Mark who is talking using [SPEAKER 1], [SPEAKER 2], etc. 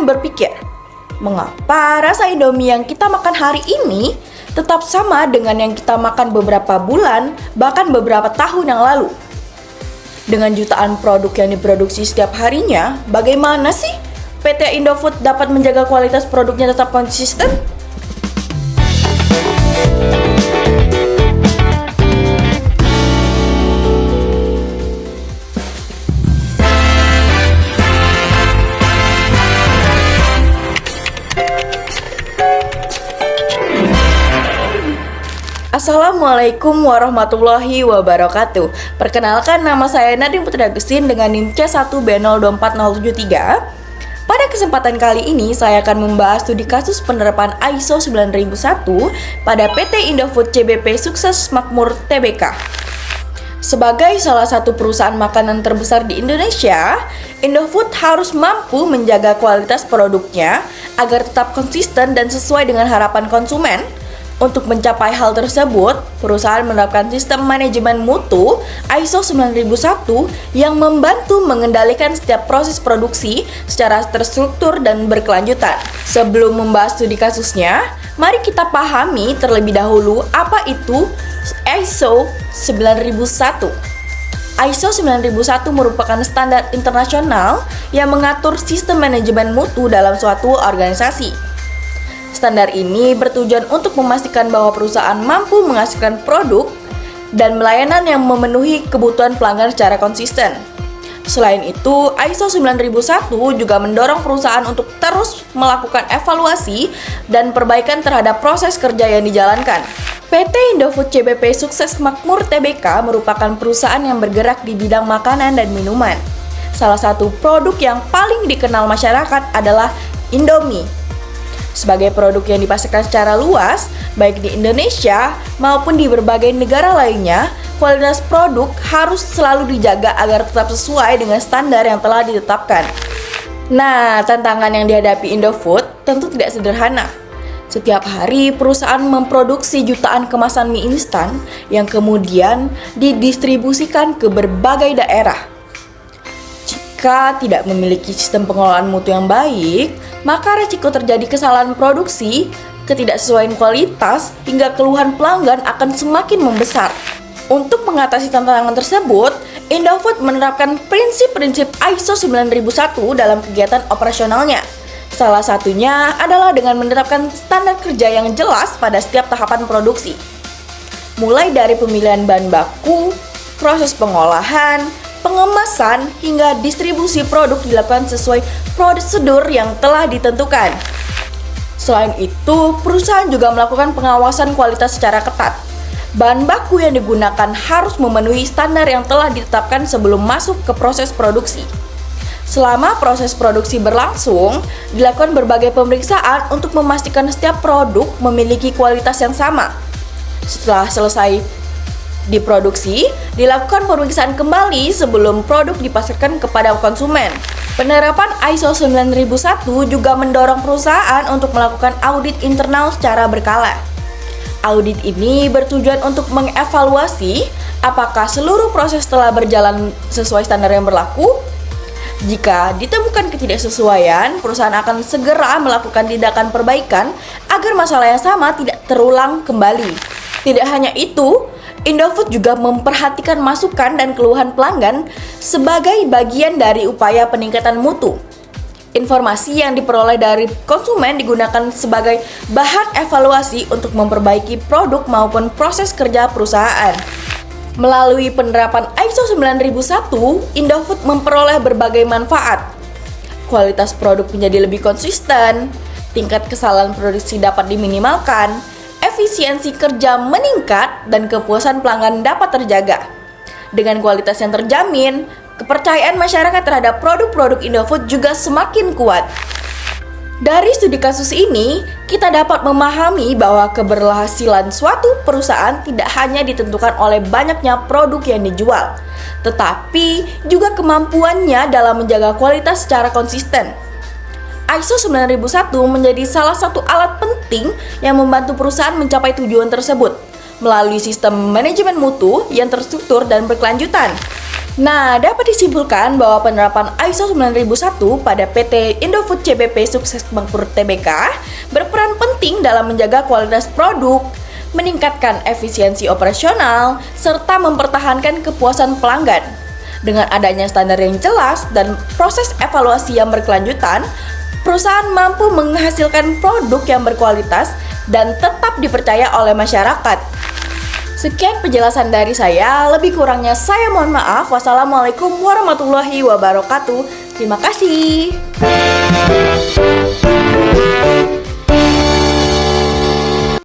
[SPEAKER 1] akan berpikir, mengapa rasa Indomie yang kita makan hari ini tetap sama dengan yang kita makan beberapa bulan, bahkan beberapa tahun yang lalu? Dengan jutaan produk yang diproduksi setiap harinya, bagaimana sih PT Indofood dapat menjaga kualitas produknya tetap konsisten? Assalamualaikum warahmatullahi wabarakatuh. Perkenalkan, nama saya Nadine Putri Agustin dengan NIM C1B024073. Pada kesempatan kali ini saya akan membahas studi kasus penerapan ISO 9001 pada PT Indofood CBP Sukses Makmur Tbk. Sebagai salah satu perusahaan makanan terbesar di Indonesia, Indofood harus mampu menjaga kualitas produknya agar tetap konsisten dan sesuai dengan harapan konsumen. Untuk mencapai hal tersebut, perusahaan menerapkan sistem manajemen mutu ISO 9001 yang membantu mengendalikan setiap proses produksi secara terstruktur dan berkelanjutan. Sebelum membahas studi kasusnya, mari kita pahami terlebih dahulu apa itu ISO 9001. ISO 9001 merupakan standar internasional yang mengatur sistem manajemen mutu dalam suatu organisasi. Standar ini bertujuan untuk memastikan bahwa perusahaan mampu menghasilkan produk dan pelayanan yang memenuhi kebutuhan pelanggan secara konsisten. Selain itu, ISO 9001 juga mendorong perusahaan untuk terus melakukan evaluasi dan perbaikan terhadap proses kerja yang dijalankan. PT Indofood CBP Sukses Makmur Tbk merupakan perusahaan yang bergerak di bidang makanan dan minuman. Salah satu produk yang paling dikenal masyarakat adalah Indomie. Sebagai produk yang dipasarkan secara luas, baik di Indonesia maupun di berbagai negara lainnya, kualitas produk harus selalu dijaga agar tetap sesuai dengan standar yang telah ditetapkan. Nah, tantangan yang dihadapi Indofood tentu tidak sederhana. Setiap hari, perusahaan memproduksi jutaan kemasan mie instan yang kemudian didistribusikan ke berbagai daerah. Jika tidak memiliki sistem pengelolaan mutu yang baik, maka resiko terjadi kesalahan produksi, ketidaksesuaian kualitas, hingga keluhan pelanggan akan semakin membesar. Untuk mengatasi tantangan tersebut, Indofood menerapkan prinsip-prinsip ISO 9001 dalam kegiatan operasionalnya. Salah satunya adalah dengan menerapkan standar kerja yang jelas pada setiap tahapan produksi. Mulai dari pemilihan bahan baku, proses pengolahan, pengemasan, hingga distribusi produk dilakukan sesuai prosedur yang telah ditentukan. Selain itu, perusahaan juga melakukan pengawasan kualitas secara ketat. Bahan baku yang digunakan harus memenuhi standar yang telah ditetapkan sebelum masuk ke proses produksi. Selama proses produksi berlangsung, dilakukan berbagai pemeriksaan untuk memastikan setiap produk memiliki kualitas yang sama. Setelah selesai diproduksi, dilakukan pemeriksaan kembali sebelum produk dipasarkan kepada konsumen. Penerapan ISO 9001 juga mendorong perusahaan untuk melakukan audit internal secara berkala. Audit ini bertujuan untuk mengevaluasi apakah seluruh proses telah berjalan sesuai standar yang berlaku. Jika ditemukan ketidaksesuaian, perusahaan akan segera melakukan tindakan perbaikan agar masalah yang sama tidak terulang kembali. Tidak hanya itu, Indofood juga memperhatikan masukan dan keluhan pelanggan sebagai bagian dari upaya peningkatan mutu. Informasi yang diperoleh dari konsumen digunakan sebagai bahan evaluasi untuk memperbaiki produk maupun proses kerja perusahaan. Melalui penerapan ISO 9001, Indofood memperoleh berbagai manfaat. Kualitas produk menjadi lebih konsisten, tingkat kesalahan produksi dapat diminimalkan, efisiensi kerja meningkat, dan kepuasan pelanggan dapat terjaga. Dengan kualitas yang terjamin, kepercayaan masyarakat terhadap produk-produk Indofood juga semakin kuat. Dari studi kasus ini, kita dapat memahami bahwa keberhasilan suatu perusahaan tidak hanya ditentukan oleh banyaknya produk yang dijual, tetapi juga kemampuannya dalam menjaga kualitas secara konsisten. ISO 9001 menjadi salah satu alat penting yang membantu perusahaan mencapai tujuan tersebut melalui sistem manajemen mutu yang terstruktur dan berkelanjutan. Nah, dapat disimpulkan bahwa penerapan ISO 9001 pada PT Indofood CBP Sukses Bangkrut Tbk berperan penting dalam menjaga kualitas produk, meningkatkan efisiensi operasional, serta mempertahankan kepuasan pelanggan. Dengan adanya standar yang jelas dan proses evaluasi yang berkelanjutan, perusahaan mampu menghasilkan produk yang berkualitas dan tetap dipercaya oleh masyarakat. Sekian penjelasan dari saya, lebih kurangnya saya mohon maaf. Wassalamualaikum warahmatullahi wabarakatuh. Terima kasih.